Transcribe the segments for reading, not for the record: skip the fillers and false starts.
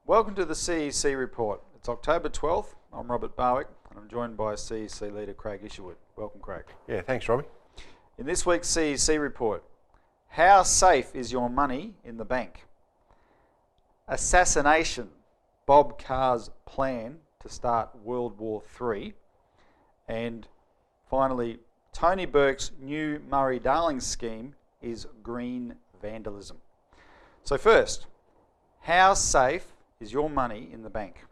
Welcome to the CEC Report. It's October 12th. I'm Robert Barwick and I'm joined by CEC leader Craig Isherwood. Welcome, Craig. Yeah, thanks, Robbie. In this week's CEC Report, how safe is your money in the bank? Assassination, Bob Carr's plan to start World War III. And finally, Tony Burke's new MurrayDarling scheme is green vandalism. So first, how safe is your money in the bank?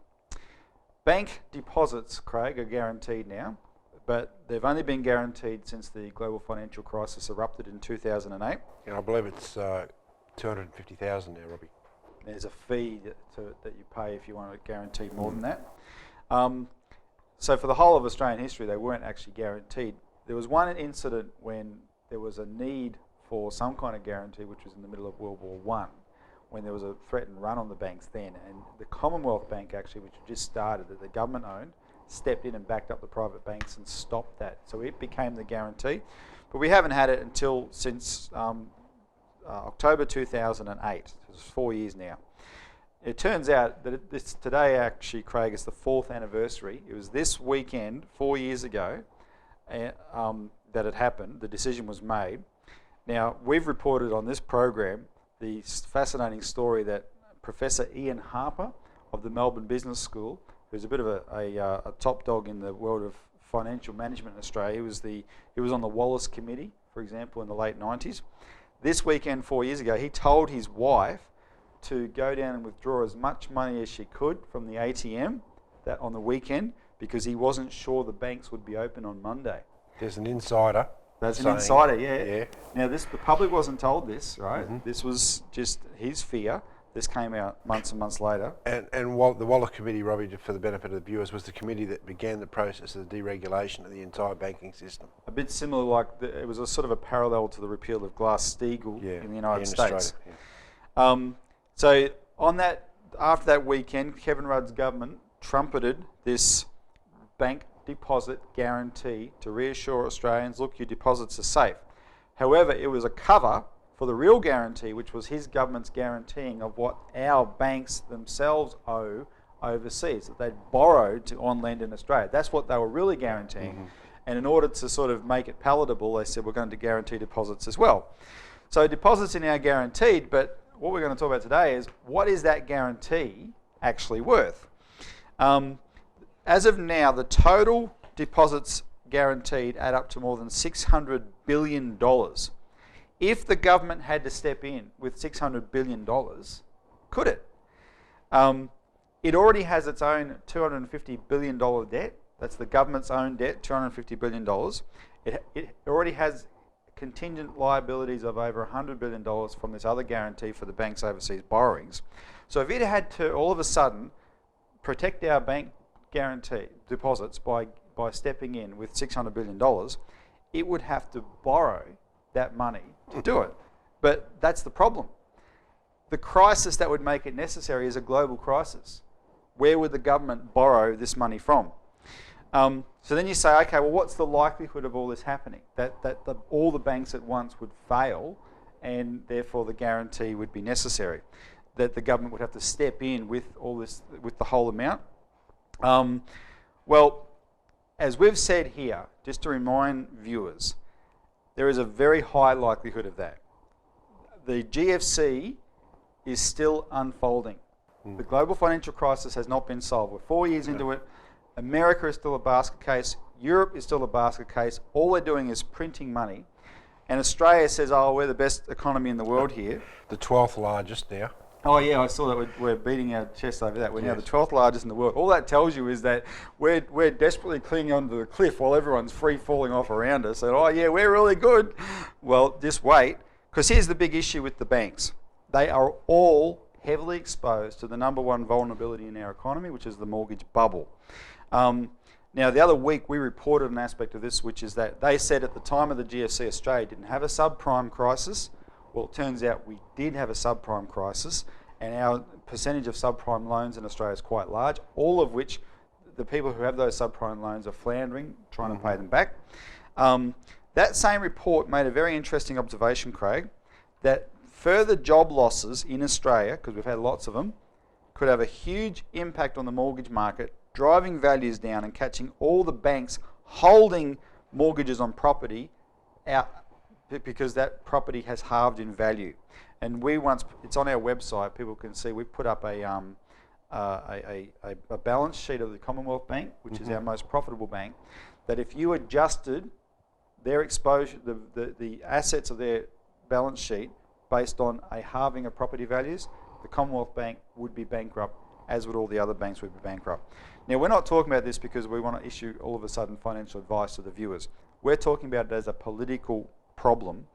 Bank deposits, Craig, are guaranteed now, but they've only been guaranteed since the global financial crisis erupted in 2008. And I believe it's 250,000 now, Robbie. There's a fee that you pay if you want to guarantee more than that. So for the whole of Australian history, they weren't actually guaranteed. There was one incident when there was a need for some kind of guarantee, which was in the middle of World War I, when there was a threatened run on the banks then, and the Commonwealth Bank actually, which had just started, that the government owned, stepped in and backed up the private banks and stopped that. So it became the guarantee. But we haven't had it until since October 2008. So it's 4 years now. It turns out that today actually, Craig, is the 4th anniversary. It was this weekend, 4 years ago, that it happened. The decision was made. Now, we've reported on this program the fascinating story that Professor Ian Harper of the Melbourne Business School, who's a bit of a top dog in the world of financial management in Australia, he was on the Wallace Committee, for example, in the late 90s. This weekend, 4 years ago, he told his wife to go down and withdraw as much money as she could from the ATM on the weekend, because he wasn't sure the banks would be open on Monday. There's an insider. That's an insider, yeah. Now, the public wasn't told this, right? Mm-hmm. This was just his fear. This came out months and months later. And the Wallace Committee, Robbie, for the benefit of the viewers, was the committee that began the process of deregulation of the entire banking system. A bit similar, like it was a sort of a parallel to the repeal of Glass-Steagall in the United States. So on that, after that weekend, Kevin Rudd's government trumpeted this bank deposit guarantee to reassure Australians, look, your deposits are safe. However, it was a cover for the real guarantee, which was his government's guaranteeing of what our banks themselves owe overseas, that they'd borrowed on lend in Australia. That's what they were really guaranteeing. Mm-hmm. And in order to sort of make it palatable, they said, we're going to guarantee deposits as well. So deposits are now guaranteed, but what we're going to talk about today is, what is that guarantee actually worth? As of now, the total deposits guaranteed add up to more than $600 billion. If the government had to step in with $600 billion, could it? It already has its own $250 billion debt. That's the government's own debt, $250 billion. It already has contingent liabilities of over $100 billion from this other guarantee for the bank's overseas borrowings. So if it had to all of a sudden protect our bank guarantee deposits by stepping in with $600 billion, it would have to borrow that money to do it. But that's the problem. The crisis that would make it necessary is a global crisis. Where would the government borrow this money from? So then you say, okay, well, what's the likelihood of all this happening? That all the banks at once would fail, and therefore the guarantee would be necessary. That the government would have to step in with all this, with the whole amount. Well, as we've said here, just to remind viewers, there is a very high likelihood of that. The GFC is still unfolding. The global financial crisis has not been solved. We're 4 years into it. America is still a basket case. Europe is still a basket case. All they're doing is printing money. And Australia says, oh, we're the best economy in the world here. The 12th largest now. Oh yeah, I saw that. We're beating our chests over that. We're now the 12th largest in the world. All that tells you is that we're desperately clinging onto the cliff while everyone's free falling off around us. And oh yeah, we're really good. Well, just wait, because here's the big issue with the banks. They are all heavily exposed to the number one vulnerability in our economy, which is the mortgage bubble. Now, the other week we reported an aspect of this, which is that they said at the time of the GFC, Australia didn't have a subprime crisis. Well, it turns out we did have a subprime crisis, and our percentage of subprime loans in Australia is quite large, all of which the people who have those subprime loans are floundering, trying to pay them back. That same report made a very interesting observation, Craig, that further job losses in Australia, because we've had lots of them, could have a huge impact on the mortgage market, driving values down and catching all the banks holding mortgages on property out because that property has halved in value. And it's on our website, people can see, we put up a balance sheet of the Commonwealth Bank, which is our most profitable bank, that if you adjusted their exposure, the assets of their balance sheet based on a halving of property values, the Commonwealth Bank would be bankrupt, as would all the other banks would be bankrupt. Now, we're not talking about this because we want to issue all of a sudden financial advice to the viewers. We're talking about it as a political problem.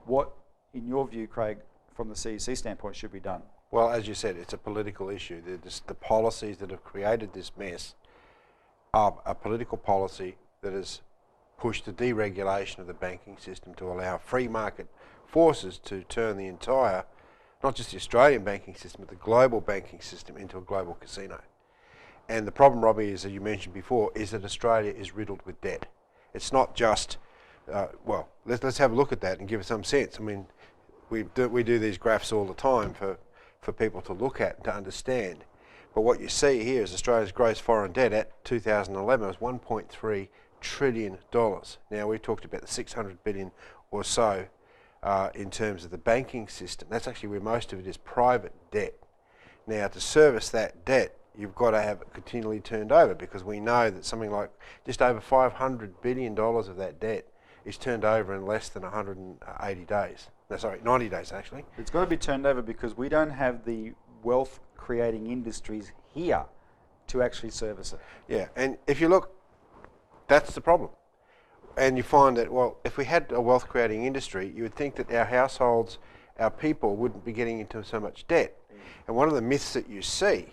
What, in your view, Craig, from the CEC standpoint, should be done? Well, as you said, it's a political issue. The policies that have created this mess are a political policy that has pushed the deregulation of the banking system to allow free market forces to turn the entire, not just the Australian banking system, but the global banking system into a global casino. And the problem, Robbie, is, as you mentioned before, is that Australia is riddled with debt. It's not just, well, let's have a look at that and give it some sense. I mean, we do these graphs all the time for people to look at and to understand. But what you see here is Australia's gross foreign debt at 2011 was $1.3 trillion. Now, we talked about the 600 billion or so in terms of the banking system. That's actually where most of it is private debt. Now, to service that debt, you've got to have it continually turned over, because we know that something like just over $500 billion of that debt is turned over in less than 180 days. No, sorry, 90 days actually. It's got to be turned over because we don't have the wealth creating industries here to actually service it. Yeah, and if you look, that's the problem. And you find that, well, if we had a wealth creating industry, you would think that our households, our people wouldn't be getting into so much debt. And one of the myths that you see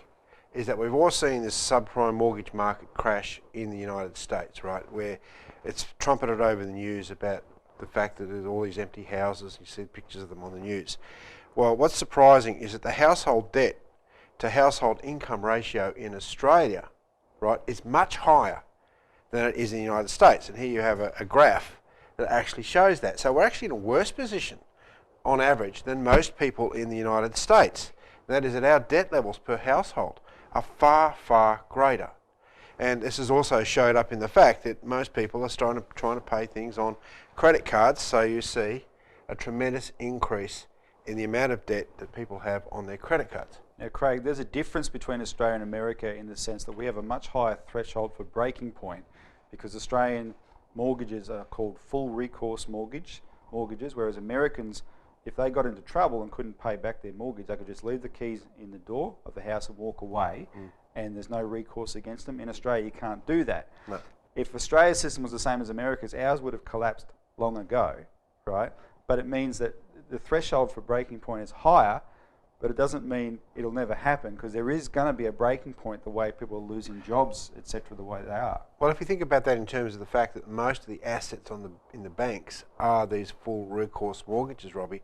is that we've all seen this subprime mortgage market crash in the United States, right, where it's trumpeted over the news about the fact that there's all these empty houses. You see pictures of them on the news. Well, what's surprising is that the household debt to household income ratio in Australia, right, is much higher than it is in the United States. And here you have a graph that actually shows that. So we're actually in a worse position on average than most people in the United States. And that is that our debt levels per household are far, far greater. And this has also showed up in the fact that most people are trying to pay things on credit cards. So you see a tremendous increase in the amount of debt that people have on their credit cards. Now, Craig, there's a difference between Australia and America in the sense that we have a much higher threshold for breaking point, because Australian mortgages are called full recourse mortgages, whereas Americans, if they got into trouble and couldn't pay back their mortgage, they could just leave the keys in the door of the house and walk away, and there's no recourse against them. In Australia, you can't do that. No. If Australia's system was the same as America's, ours would have collapsed long ago, right? But it means that the threshold for breaking point is higher, but it doesn't mean it'll never happen, because there is going to be a breaking point the way people are losing jobs, etc., the way they are. Well, if you think about that in terms of the fact that most of the assets in the banks are these full recourse mortgages, Robbie,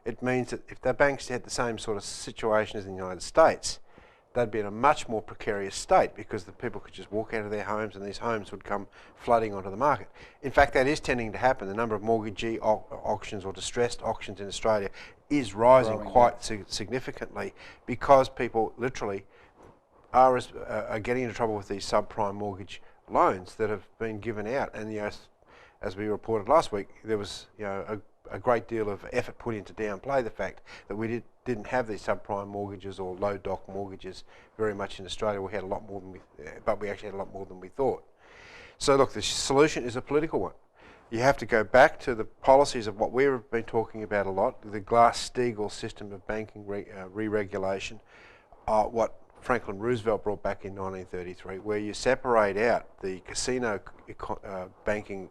it means that if the banks had the same sort of situation as in the United States, they'd be in a much more precarious state, because the people could just walk out of their homes and these homes would come flooding onto the market. In fact, that is tending to happen. The number of mortgagee auctions or distressed auctions in Australia is rising quite significantly, because people literally are getting into trouble with these subprime mortgage loans that have been given out. And as we reported last week, there was a great deal of effort put in to downplay the fact that we didn't have these subprime mortgages or low doc mortgages very much in Australia. We had a lot more than but we actually had a lot more than we thought. So look, the solution is a political one. You have to go back to the policies of what we've been talking about a lot, the Glass-Steagall system of banking re-regulation, what Franklin Roosevelt brought back in 1933, where you separate out the casino banking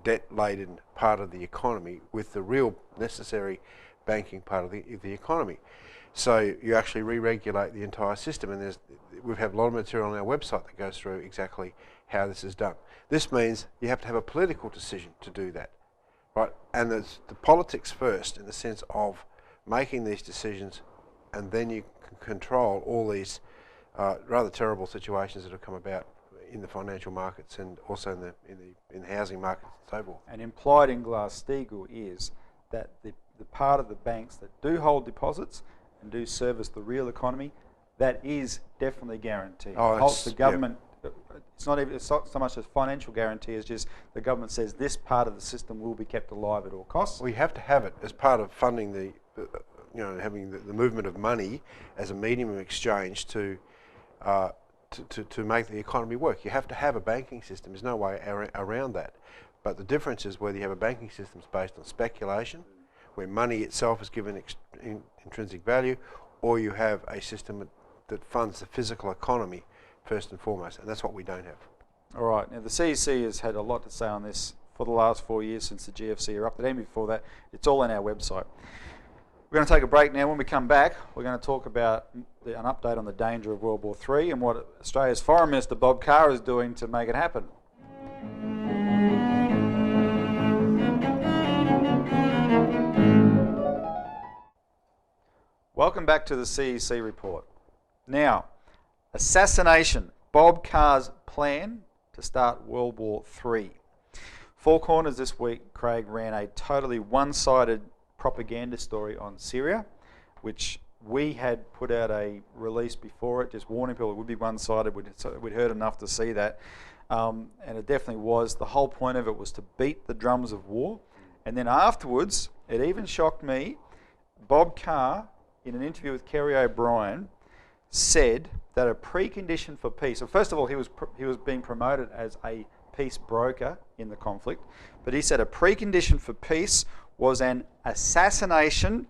debt-laden part of the economy with the real necessary banking part of the economy. So you actually re-regulate the entire system, and we have a lot of material on our website that goes through exactly how this is done. This means you have to have a political decision to do that, right? And there's the politics first, in the sense of making these decisions, and then you can control all these rather terrible situations that have come about in the financial markets and also in the housing markets and so forth. And implied in Glass-Steagall is that the part of the banks that do hold deposits and do service the real economy, that is definitely guaranteed. Oh, The government, it's not so much a financial guarantee as just the government says this part of the system will be kept alive at all costs. We have to have it as part of funding the, having the movement of money as a medium of exchange to make the economy work. You have to have a banking system. There's no way around that. But the difference is whether you have a banking system based on speculation, where money itself is given intrinsic value, or you have a system that funds the physical economy first and foremost, and that's what we don't have. All right. Now, the CEC has had a lot to say on this for the last 4 years since the GFC erupted, and before that. It's all on our website. We're going to take a break now. When we come back, we're going to talk about an update on the danger of World War III and what Australia's Foreign Minister Bob Carr is doing to make it happen. Welcome back to the CEC Report. Now, Assassination, Bob Carr's plan to start World War III. Four Corners this week, Craig, ran a totally one-sided propaganda story on Syria, which we had put out a release before it, just warning people it would be one-sided. We'd heard enough to see that. And it definitely was. The whole point of it was to beat the drums of war. And then afterwards, it even shocked me, Bob Carr, in an interview with Kerry O'Brien, said that a precondition for peace, so first of all, he was being promoted as a peace broker in the conflict, but he said a precondition for peace was an assassination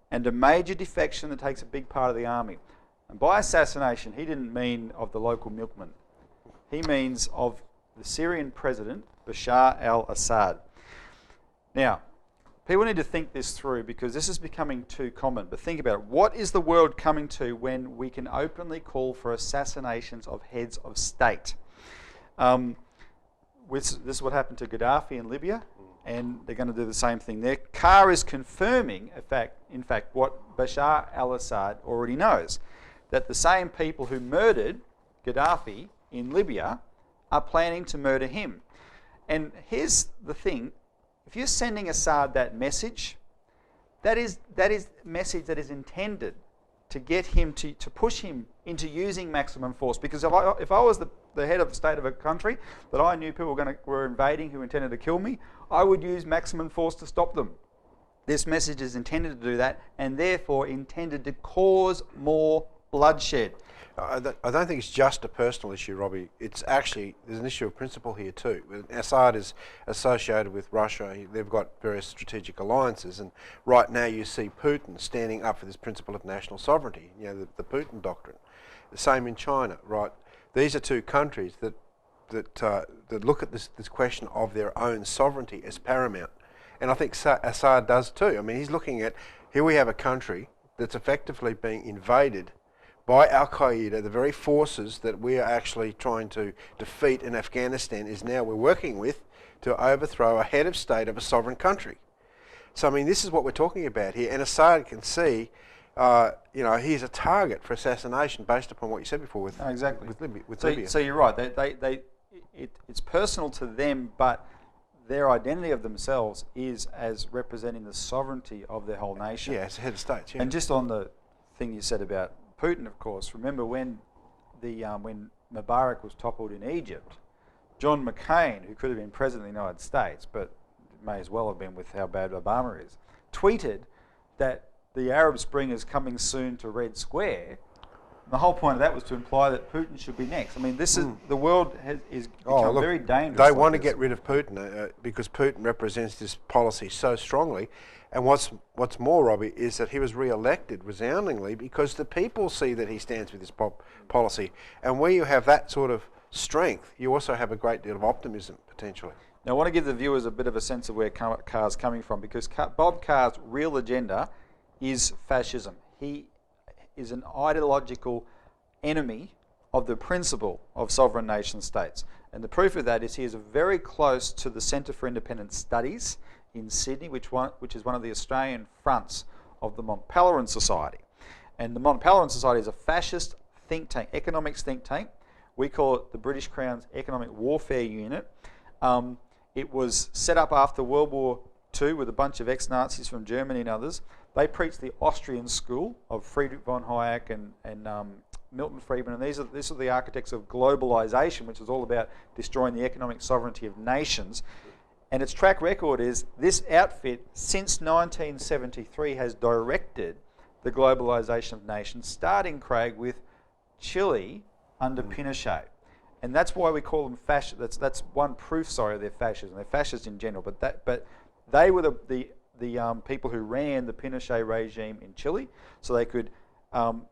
and a major defection that takes a big part of the army. And by assassination, he didn't mean of the local milkman. He means of the Syrian president, Bashar al-Assad. Now, people need to think this through because this is becoming too common. But think about it. What is the world coming to when we can openly call for assassinations of heads of state? This is what happened to Gaddafi in Libya, and they're going to do the same thing there. Carr is confirming, in fact, what Bashar al-Assad already knows, that the same people who murdered Gaddafi in Libya are planning to murder him. And here's the thing. If you're sending Assad that message, that is a message that is intended to get him to push him into using maximum force. Because if I was the head of the state of a country that I knew people were invading who intended to kill me, I would use maximum force to stop them. This message is intended to do that, and therefore intended to cause more bloodshed. I don't think it's just a personal issue, Robbie. It's actually, there's an issue of principle here too. Assad is associated with Russia. They've got various strategic alliances, and right now you see Putin standing up for this principle of national sovereignty, the Putin doctrine. The same in China, right? These are two countries that look at this question of their own sovereignty as paramount. And I think Assad does too. I mean, he's looking at, here we have a country that's effectively being invaded by Al-Qaeda, the very forces that we are actually trying to defeat in Afghanistan we're working with to overthrow a head of state of a sovereign country. So, I mean, this is what we're talking about here. And Assad can see, he's a target for assassination based upon what you said before with Libya. So you're right. It's personal to them, but their identity of themselves is as representing the sovereignty of their whole nation. Yeah, it's a head of state. Yeah. And just on the thing you said about Putin, of course, remember when Mubarak was toppled in Egypt, John McCain, who could have been president of the United States, but may as well have been with how bad Obama is, tweeted that the Arab Spring is coming soon to Red Square. The whole point of that was to imply that Putin should be next. I mean, this is the world is become very dangerous. They want to get rid of Putin because Putin represents this policy so strongly. And what's more, Robbie, is that he was re-elected resoundingly because the people see that he stands with this policy. And where you have that sort of strength, you also have a great deal of optimism potentially. Now, I want to give the viewers a bit of a sense of where Carr's coming from, because Bob Carr's real agenda is fascism. He is an ideological enemy of the principle of sovereign nation states. And the proof of that is he is very close to the Centre for Independent Studies in Sydney, which is one of the Australian fronts of the Mont Pelerin Society. And the Mont Pelerin Society is a fascist think tank, economics think tank. We call it the British Crown's Economic Warfare Unit. It was set up after World War II with a bunch of ex-Nazis from Germany and others. They preached the Austrian school of Friedrich von Hayek and Milton Friedman, and these are the architects of globalization, which is all about destroying the economic sovereignty of nations. And its track record is this outfit, since 1973, has directed the globalization of nations, starting, Craig, with Chile under Pinochet. And that's why we call them fascist. That's one proof, of their fascism. They're fascist in general, but they were the people who ran the Pinochet regime in Chile, so they could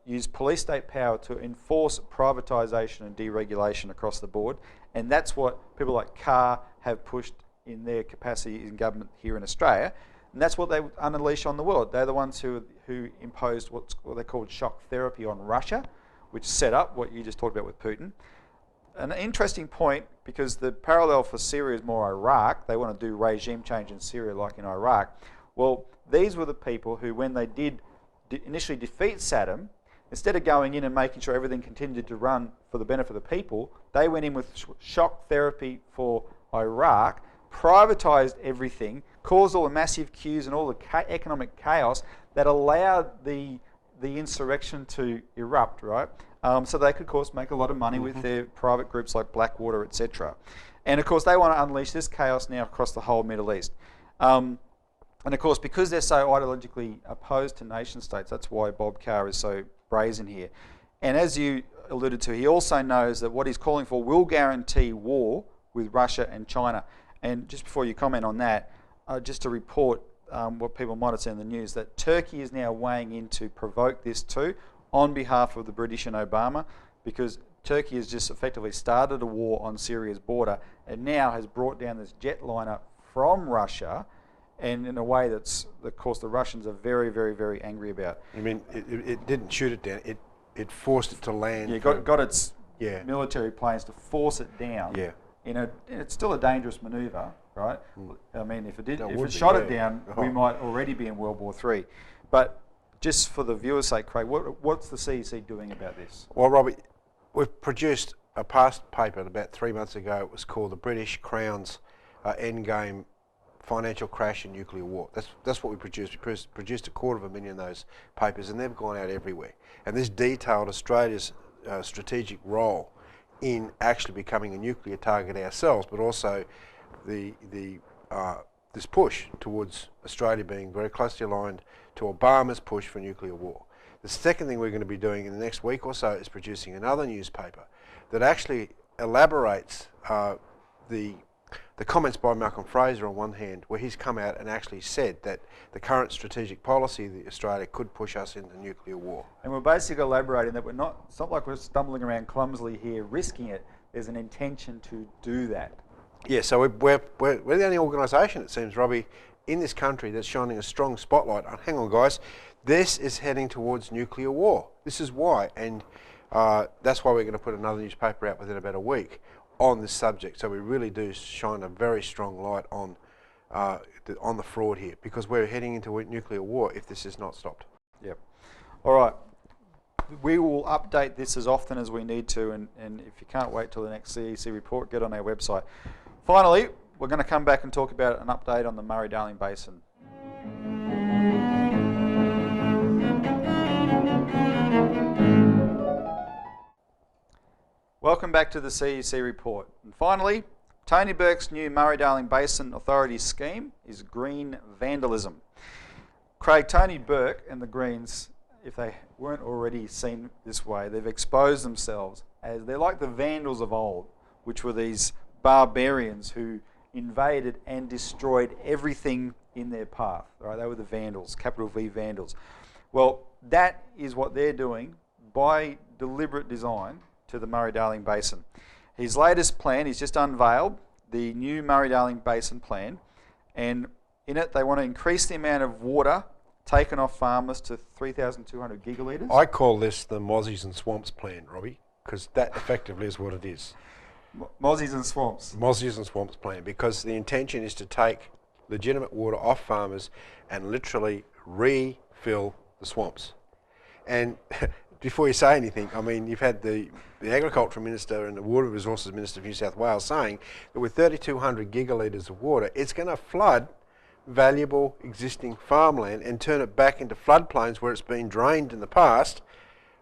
use police state power to enforce privatisation and deregulation across the board. And that's what people like Carr have pushed in their capacity in government here in Australia. And that's what they unleash on the world. They're the ones who imposed what they called shock therapy on Russia, which set up what you just talked about with Putin. An interesting point, because the parallel for Syria is more Iraq. They want to do regime change in Syria like in Iraq. Well, these were the people who, when they did initially defeat Saddam, instead of going in and making sure everything continued to run for the benefit of the people, they went in with shock therapy for Iraq, privatised everything, caused all the massive queues and all the economic chaos that allowed the insurrection to erupt, right? So they could, of course, make a lot of money with their private groups like Blackwater, etc. And, of course, they want to unleash this chaos now across the whole Middle East. And, of course, because they're so ideologically opposed to nation states, that's why Bob Carr is so brazen here. And as you alluded to, he also knows that what he's calling for will guarantee war with Russia and China. And just before you comment on that, just to report what people might have seen in the news, that Turkey is now weighing in to provoke this too on behalf of the British and Obama, because Turkey has just effectively started a war on Syria's border and now has brought down this jetliner from Russia, and in a way that's, of course, the Russians are very, very, very angry about. You mean it didn't shoot it down, it forced it to land? Yeah, got its military planes to force it down. Yeah. It's still a dangerous manoeuvre, right? I mean, if it shot it down, we might already be in World War III. But just for the viewers' sake, Craig, what's the CEC doing about this? Well, Robbie, we've produced a past paper about 3 months ago. It was called The British Crown's Endgame Financial Crash and Nuclear War. That's what we produced. We produced 250,000 of those papers, and they've gone out everywhere. And this detailed Australia's strategic role in actually becoming a nuclear target ourselves, but also this push towards Australia being very closely aligned to Obama's push for nuclear war. The second thing we're going to be doing in the next week or so is producing another newspaper that actually elaborates the comments by Malcolm Fraser on one hand, where he's come out and actually said that the current strategic policy of Australia could push us into nuclear war. And we're basically elaborating that it's not like we're stumbling around clumsily here, risking it. There's an intention to do that. Yeah, so we're the only organisation, it seems, Robbie, in this country that's shining a strong spotlight on, hang on guys, this is heading towards nuclear war. This is why, and that's why we're going to put another newspaper out within about a week on this subject. So we really do shine a very strong light on the fraud here, because we're heading into nuclear war if this is not stopped. Yep. All right. We will update this as often as we need to, and if you can't wait till the next CEC report, get on our website. Finally, we're going to come back and talk about an update on the Murray-Darling Basin. Welcome back to the CEC report. And finally, Tony Burke's new Murray-Darling Basin Authority scheme is green vandalism. Craig, Tony Burke and the Greens, if they weren't already seen this way, they've exposed themselves as they're like the Vandals of old, which were these barbarians who invaded and destroyed everything in their path. Right? They were the Vandals, capital V Vandals. Well, that is what they're doing by deliberate design to the Murray-Darling Basin. His latest plan, he's just unveiled the new Murray-Darling Basin plan, and in it they want to increase the amount of water taken off farmers to 3,200 gigalitres. I call this the Mozzies and Swamps plan, Robbie, because that effectively is what it is. Mozzies and Swamps. Mozzies and Swamps plan, because the intention is to take legitimate water off farmers and literally refill the swamps. And before you say anything, I mean, you've had the Agriculture Minister and the Water Resources Minister of New South Wales saying that with 3,200 gigalitres of water, it's going to flood valuable existing farmland and turn it back into floodplains where it's been drained in the past,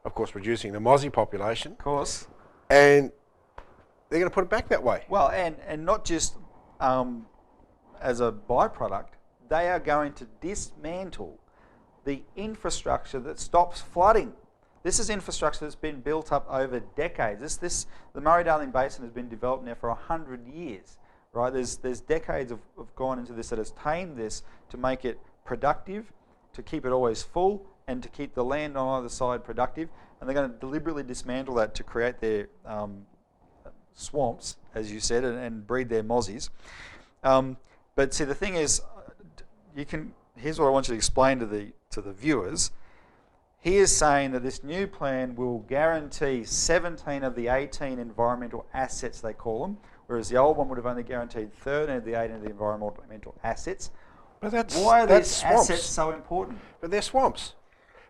of course reducing the mozzie population. Of course. And they're going to put it back that way. Well, and not just as a byproduct, they are going to dismantle the infrastructure that stops flooding. This is infrastructure that's been built up over decades. The MurrayDarling Basin has been developed now for 100 years, right? There's decades of gone into this that has tamed this to make it productive, to keep it always full, and to keep the land on either side productive. And they're going to deliberately dismantle that to create their swamps, as you said, and breed their mozzies. But see, the thing is, here's what I want you to explain to the viewers. He is saying that this new plan will guarantee 17 of the 18 environmental assets, they call them, whereas the old one would have only guaranteed 13 of the 18 of the environmental assets. But why are these swamps. assets so important? But they're swamps.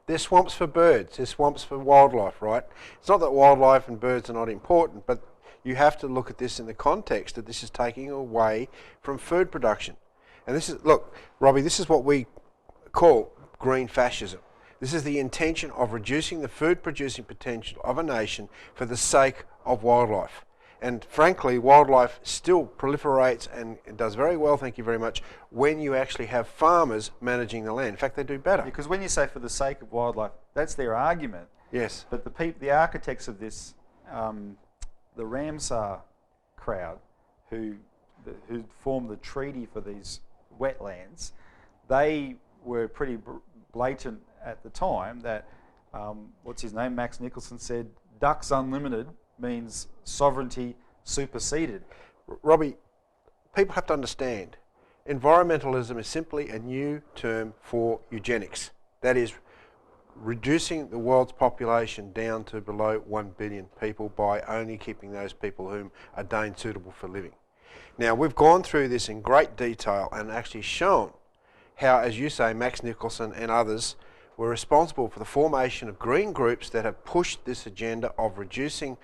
They're swamps for birds. They're swamps for wildlife, right? It's not that wildlife and birds are not important, but you have to look at this in the context that this is taking away from food production. And this is, look, Robbie, this is what we call green fascism. This is the intention of reducing the food producing potential of a nation for the sake of wildlife. And frankly, wildlife still proliferates and does very well, thank you very much, when you actually have farmers managing the land. In fact, they do better. Because when you say for the sake of wildlife, that's their argument. Yes. But the architects of this, the Ramsar crowd, who formed the treaty for these wetlands, they were pretty blatant at the time that, what's his name, Max Nicholson said, ducks unlimited means sovereignty superseded. Robbie, people have to understand, environmentalism is simply a new term for eugenics. That is, reducing the world's population down to below 1 billion people by only keeping those people whom are deemed suitable for living. Now, we've gone through this in great detail and actually shown how, as you say, Max Nicholson and others were responsible for the formation of green groups that have pushed this agenda of reducing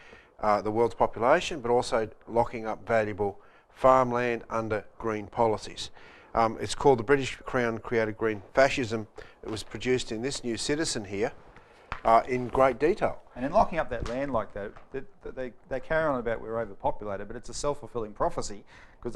the world's population, but also locking up valuable farmland under green policies. It's called the British Crown Created Green Fascism. It was produced in this new Citizen here in great detail. And in locking up that land like that, they carry on about we're overpopulated, but it's a self-fulfilling prophecy because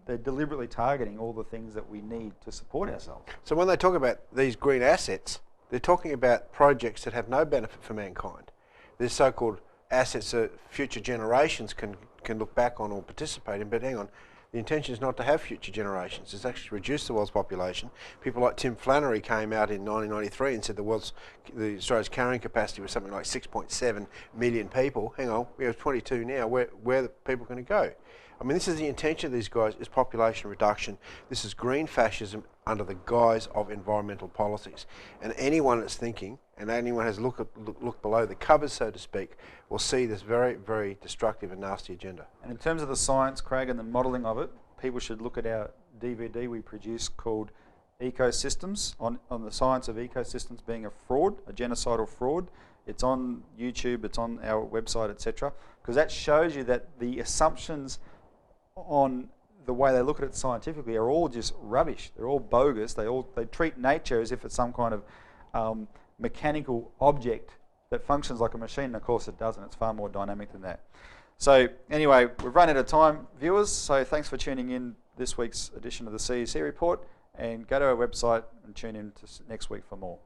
they're deliberately targeting all the things that we need to support ourselves. So when they talk about these green assets, they're talking about projects that have no benefit for mankind. They're so-called assets that future generations can look back on or participate in, but hang on, the intention is not to have future generations, it's actually to reduce the world's population. People like Tim Flannery came out in 1993 and said the Australia's carrying capacity was something like 6.7 million people. Hang on, we have 22 now, where are the people going to go? I mean, this is the intention of these guys, is population reduction. This is green fascism under the guise of environmental policies. And anyone that's thinking, and anyone has looked below the covers, so to speak, will see this very, very destructive and nasty agenda. And in terms of the science, Craig, and the modelling of it, people should look at our DVD we produced called Ecosystems, on the science of ecosystems being a fraud, a genocidal fraud. It's on YouTube, it's on our website, etc. Because that shows you that the assumptions on the way they look at it scientifically are all just rubbish. They're all bogus. They treat nature as if it's some kind of mechanical object that functions like a machine, and of course it doesn't. It's far more dynamic than that. So anyway, we've run out of time, viewers, so thanks for tuning in this week's edition of the CEC Report, and go to our website and tune in to next week for more.